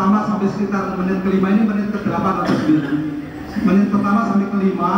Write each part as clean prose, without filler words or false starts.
pertama sampai sekitar menit kelima ini menit ke-8 atau 9. Menit pertama sampai kelima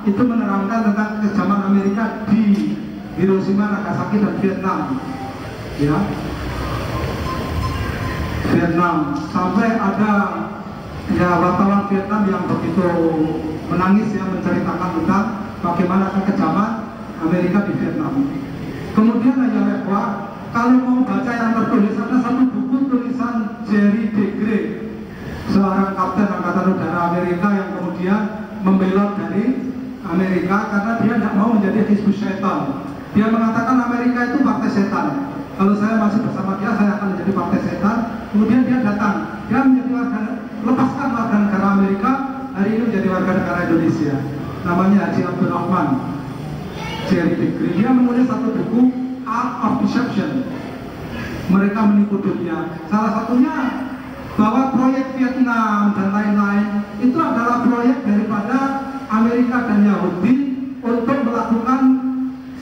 itu menerangkan tentang kekejaman Amerika di Hiroshima, Nagasaki dan Vietnam. Ya. Vietnam sampai ada ya wartawan Vietnam yang begitu menangis ya menceritakan tentang bagaimana kekejaman Amerika di Vietnam. Kemudian ya Lekwa, kalau mau baca yang tertulis ada satu buku tulisan Jerry Degre, seorang kapten angkatan udara Amerika yang kemudian membelot dari Amerika karena dia tidak mau menjadi hizbus syaitan. Dia mengatakan Amerika itu partai setan. Kalau saya masih bersama dia, saya akan menjadi partai setan. Kemudian dia datang, dia menjadi warga, lepaskan warga negara Amerika, hari ini menjadi warga negara Indonesia. Namanya Haji Abdul Rahman Jerry Degre. Dia menulis satu buku Art of Deception. Mereka menipu dunia. Salah satunya bahwa proyek Vietnam dan lain-lain itu adalah proyek daripada Amerika dan Yahudi untuk melakukan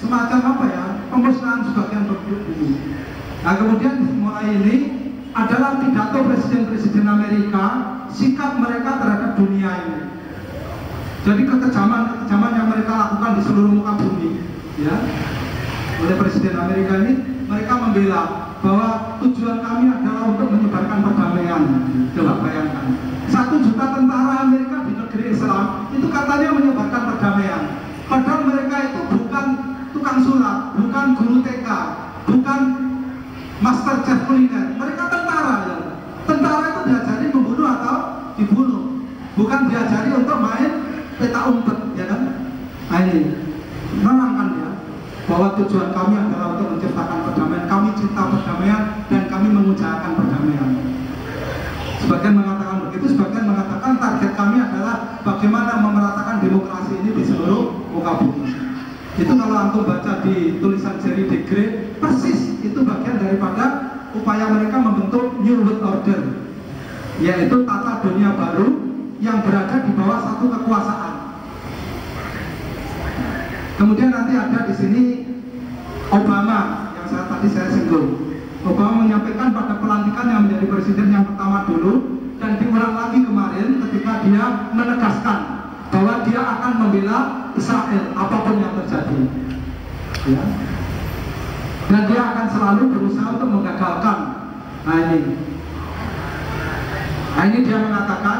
semacam apa ya, pemusnahan sebagian penduduk bumi. Nah kemudian mulai ini adalah pidato presiden-presiden Amerika, sikap mereka terhadap dunia ini. Jadi kekejaman yang mereka lakukan di seluruh muka bumi, ya, oleh presiden Amerika ini, mereka membela bahwa tujuan kami adalah untuk menyebarkan perdamaian. Coba bayangkan, 1 juta tentara Amerika di negeri Islam itu katanya menyebarkan perdamaian. Padahal mereka itu bukan tukang sulap, bukan guru TK, bukan master chef kuliner. Mereka tentara ya. Tentara itu diajari membunuh atau dibunuh, bukan diajari untuk main peta umpet, ya kan? Nah ini menerangkan ya bahwa tujuan kami adalah untuk menciptakan perdamaian. Kami cinta perdamaian dan kami mengusahakan perdamaian. Sebagian mengatakan begitu, sebagian mengatakan target kami adalah bagaimana memeratakan demokrasi ini di seluruh muka bumi. Itu kalau antum baca di tulisan Jerry Degre, persis itu bagian daripada upaya mereka membentuk New World Order, yaitu tata dunia baru yang berada di bawah satu kekuasaan. Kemudian nanti ada di sini Obama yang tadi saya singgung. Obama menyampaikan pada pelantikan yang menjadi presiden yang pertama dulu, dan diulang lagi kemarin ketika dia menegaskan bahwa dia akan membela Israel apapun yang terjadi, ya. Dan dia akan selalu berusaha untuk menggagalkan. Nah ini dia mengatakan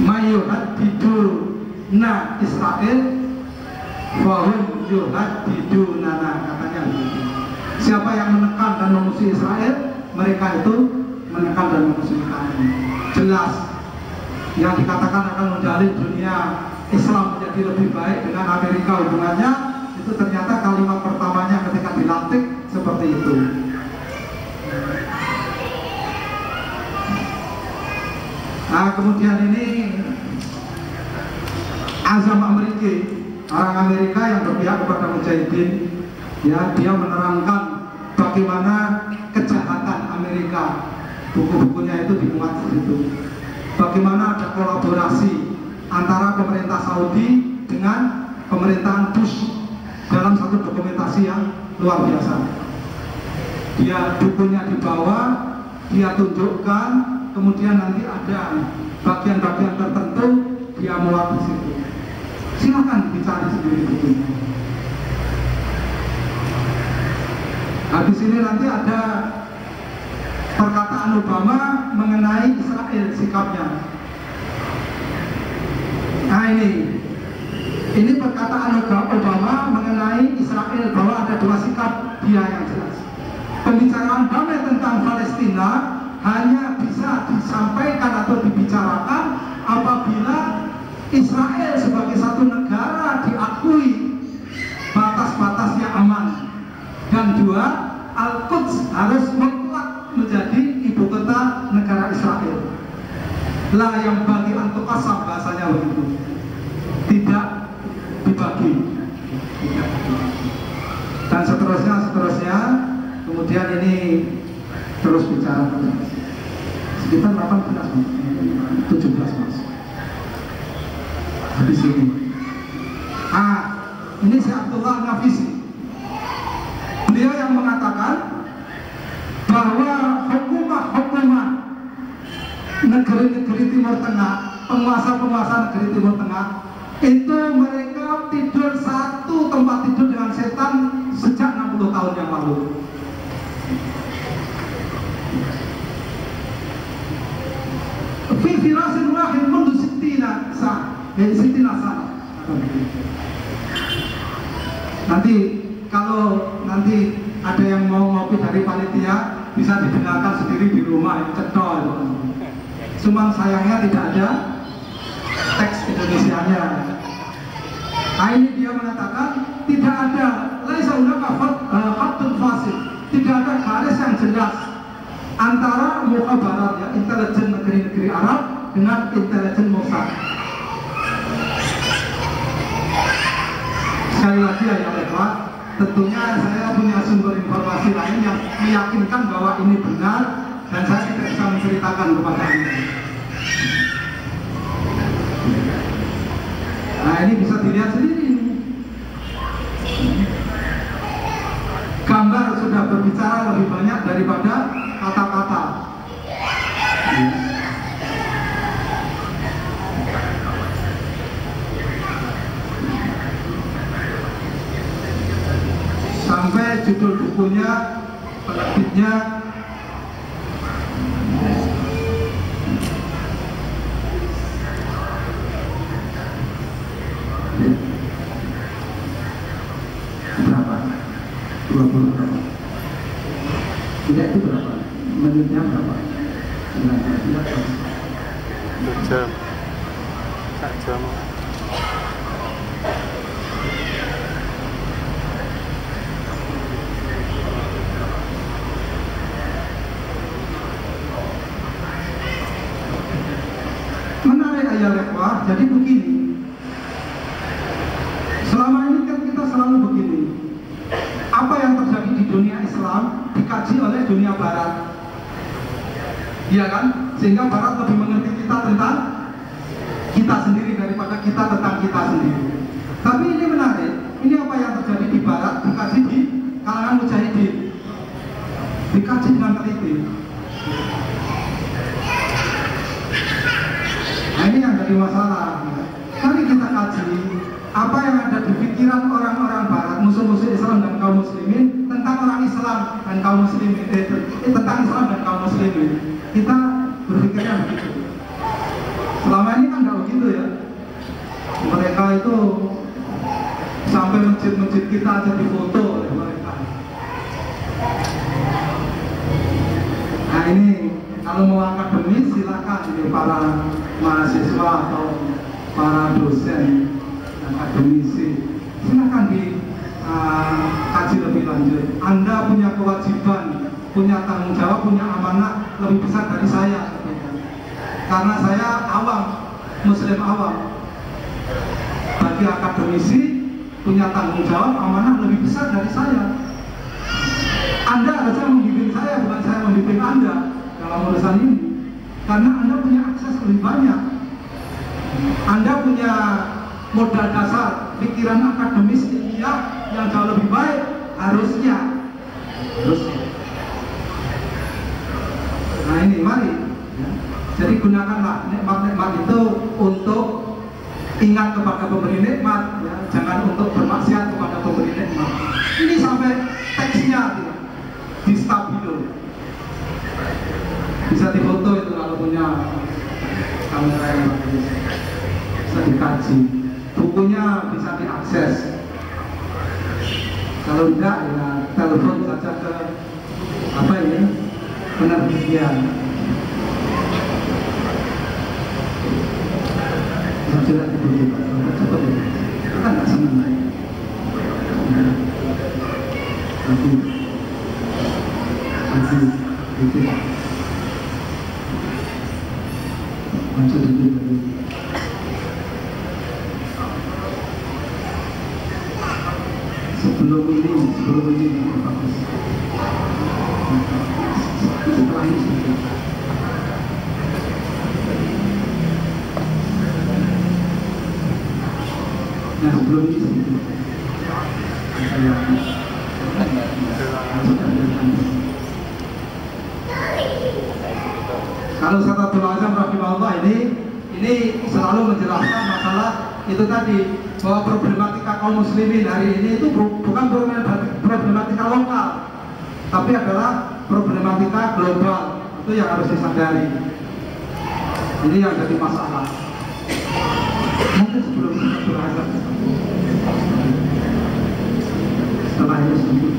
mayuhadiduna Israel wahum yuhadidunana, katanya begitu. Siapa yang menekan dan memusuhi Israel, mereka itu menekan dan memusuhi kami. Jelas yang dikatakan akan menjalin dunia Islam menjadi lebih baik dengan Amerika hubungannya, itu ternyata kalimat pertamanya ketika dilantik seperti itu. Nah kemudian ini Azam Amerika, orang Amerika yang berpihak kepada Mujahidin, ya, dia menerangkan bagaimana kejahatan Amerika. Buku-bukunya itu dimuat di situ. Bagaimana ada kolaborasi antara pemerintah Saudi dengan pemerintahan Bush dalam satu dokumentasi yang luar biasa. Dia bukunya dibawa, dia tunjukkan, kemudian nanti ada bagian-bagian tertentu dia muat di situ. Silakan dicari sendiri bukunya. Habis ini nanti ada perkataan Obama mengenai Israel, sikapnya. Nah ini perkataan Obama mengenai Israel, bahwa ada 2 sikap dia yang jelas. Pembicaraan damai tentang Palestina hanya bisa disampaikan atau dibicarakan apabila Israel sebagai satu negara diakui batas-batasnya aman, dan 2, Al-Quds harus menguat menjadi ibu kota negara Israel. Lah yang bagi antukasam, bahasanya begitu, tidak dibagi, dan seterusnya. Kemudian ini terus bicara sekitar 18 17 mas. Habis ini ini si Abdullah Nafisi, beliau yang mengatakan bahwa hukumah negeri-negeri Timur Tengah, penguasa-penguasa negeri Timur Tengah, itu mereka tidur satu tempat tidur dengan setan sejak 60 tahun yang lalu. Fi firasin wahid mundu sittina sana. Nanti kalau nanti ada yang mau ngopi dari panitia bisa didengarkan sendiri di rumah, cetol. Cuman sayangnya tidak ada teks Indonesianya. Nah, ini dia mengatakan tidak ada laisa hunaka khatun fasil, tidak ada garis yang jelas antara mukhabarat, ya, intelijen negeri-negeri Arab dengan intelijen Mossad. Sekali lagi ya Pak, tentunya saya punya sumber informasi lain yang meyakinkan bahwa ini benar dan saya tidak bisa menceritakan kepada Anda. Nah, ini bisa dilihat sendiri. Gambar sudah berbicara lebih banyak daripada kata-kata. Sampai judul bukunya, penerbitnya berapa? 20 berapa? Tidak, itu berapa? Menitnya berapa? 1 jam. 1 jam. Menarik ayat lekwah. Jadi begini, selama ini kan kita selalu begini, apa yang terjadi di dunia Islam dikaji oleh dunia Barat, iya kan? Sehingga Barat lebih mengerti kita tentang kita sendiri daripada kita tentang kita sendiri. Tapi ini menarik, ini apa yang terjadi di Barat dikaji di kalangan mujahidin, dikaji dengan teliti. Nah, ini yang jadi masalah. Mari kita kaji apa yang ada di pikiran orang-orang Barat, musuh-musuh Islam dan kaum muslimin, tentang orang Islam dan kaum muslimin, tentang Islam dan kaum muslimin. Kita berpikirnya begitu. Selama ini kan nggak begitu ya. Mereka itu sampai masjid-masjid kita aja difoto oleh mereka. Nah, ini kalau mau akademis silakan ini para mahasiswa atau para dosen akademisi, silakan dikaji lebih lanjut. Anda punya kewajiban, punya tanggung jawab, punya amanah lebih besar dari saya, karena saya awam, muslim awam. Bagi akademisi punya tanggung jawab, amanah lebih besar dari saya. Anda harusnya membimbing saya, bukan saya membimbing Anda dalam urusan ini, karena Anda punya akses lebih banyak. Anda punya modal dasar, pikiran akademis ilmiah yang jauh lebih baik, harusnya. Nah, ini mari, jadi gunakanlah nikmat-nikmat itu untuk ingat kepada pemberi nikmat, ya. Jangan untuk bermaksiat kepada pemberi nikmat. Ini sampai teksnya di stabilo, bisa difoto itu kalau punya kamera yang bagus, bisa dikaji. Bukunya bisa diakses. Kalau tidak, ya telepon saja ke apa ini penerbitnya. Sudah dibeli Pak, cepat ya. Kita nggak senang ya. Nanti itu masuk dikit lagi. Sebelum ini bagus. Setelah ini sedikit. Nah, sebelum ini sedikit. Kalau Ustadz Azam rahimahullah ini selalu menjelaskan masalah itu tadi, bahwa problematika kaum muslimin hari ini itu bukan problematika lokal, tapi adalah problematika global. Itu yang harus disadari. Ini yang jadi masalah. Mungkin sebelum Ustadz Azam setelah ini sedikit.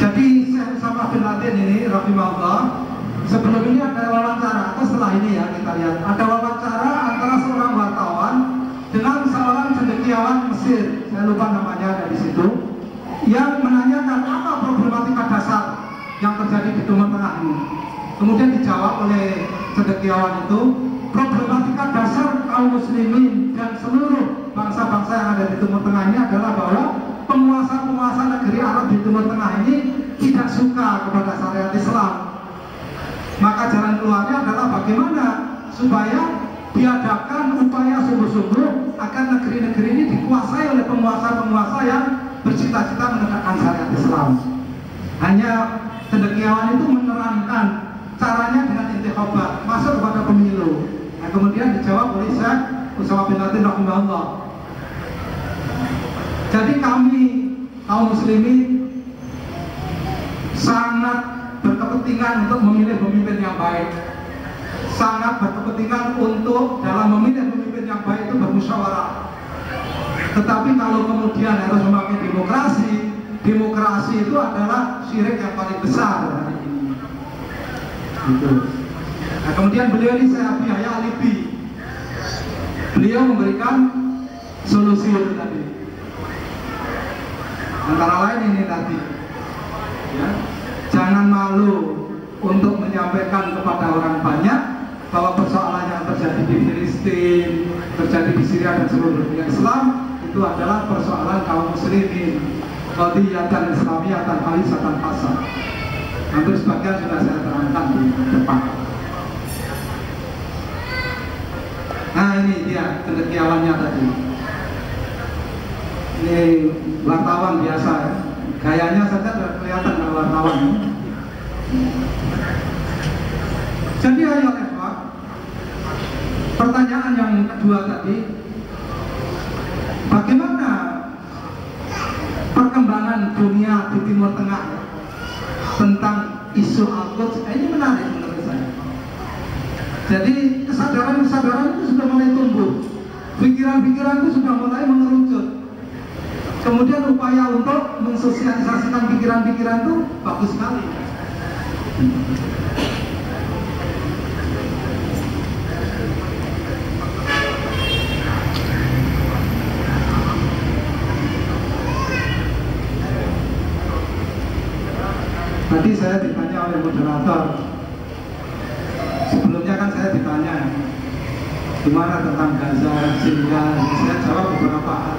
Jadi Syekh Usama bin Laden ini rahimahullah, sebelum ini ada wawancara, atau setelah ini ya kita lihat, ada wawancara antara seorang wartawan dengan seorang cendekiawan Mesir, saya lupa namanya, ada di situ, yang menanyakan apa problematika dasar yang terjadi di Timur Tengah ini. Kemudian dijawab oleh cendekiawan itu, problematika dasar kaum muslimin dan seluruh bangsa-bangsa yang ada di Timur Tengah ini adalah bahwa penguasa-penguasa negeri Arab di Timur Tengah ini tidak suka kepada syariat Islam. Maka jalan keluarnya adalah bagaimana supaya diadakan upaya sungguh-sungguh agar negeri-negeri ini dikuasai oleh penguasa-penguasa yang bercita-cita menegakkan syariat Islam. Hanya cendekiawan itu menerangkan caranya dengan intikhabat, masuk kepada pemilu. Nah, kemudian dijawab oleh Syekh Usama bin Laden rahimahullah. Jadi kami kaum muslimin sangat berkepentingan untuk memilih pemimpin yang baik, sangat berkepentingan untuk dalam memilih pemimpin yang baik itu bermusyawarah. Tetapi kalau kemudian harus memakai demokrasi itu adalah syirik yang paling besar hari ini. Gitu. Nah, kemudian beliau ini Syekh Abi Yahya Al-Libi, beliau memberikan solusi itu tadi. Antara lain ini tadi, ya, jangan malu untuk menyampaikan kepada orang banyak bahwa persoalan yang terjadi di Filistin, terjadi di Syria dan seluruh dunia Islam itu adalah persoalan kaum muslimin, qadiyatan islamiyatan khalisatan fasad. Hampir sebagian sudah saya terangkan di depan. Nah, ini dia cendekiawannya tadi. Ini wartawan biasa ya. Gayanya saja sudah kelihatan kalau wartawan. Jadi ayo Eva, pertanyaan yang kedua tadi, bagaimana perkembangan dunia di Timur Tengah tentang isu Al-Quds? Ini menarik menurut saya. Jadi kesadaran-kesadaran itu sudah mulai tumbuh, pikiran-pikiran itu sudah mulai mengerucut. Kemudian upaya untuk mensosialisasikan pikiran-pikiran itu bagus sekali. Tadi saya ditanya oleh moderator, sebelumnya kan saya ditanya gimana tentang Gaza, Syria, saya jawab beberapa hal.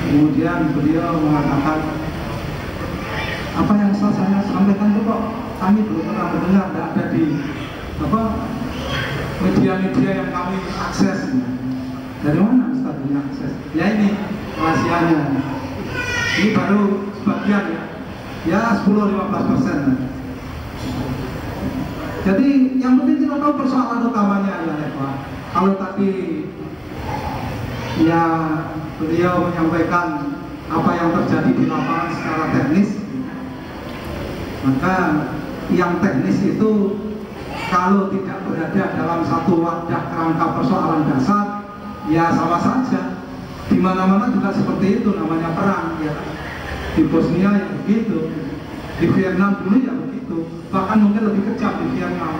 Kemudian beliau mengatakan, apa yang saya sampaikan itu kok kami belum pernah mendengar, tidak ada di media-media yang kami akses. Dari mana Ustaz punya akses? Ya ini rahasianya. Ini baru sebagian ya 10-15%. Jadi yang penting kita tahu persoalan utamanya ya Eva. Kalau tadi ya beliau menyampaikan apa yang terjadi di lapangan secara teknis, maka yang teknis itu kalau tidak berada dalam satu wadah kerangka persoalan dasar, ya sama saja. Di mana-mana juga seperti itu, namanya perang ya. Di Bosnia ya begitu, di Vietnam dulu ya begitu, bahkan mungkin lebih kejam di Vietnam.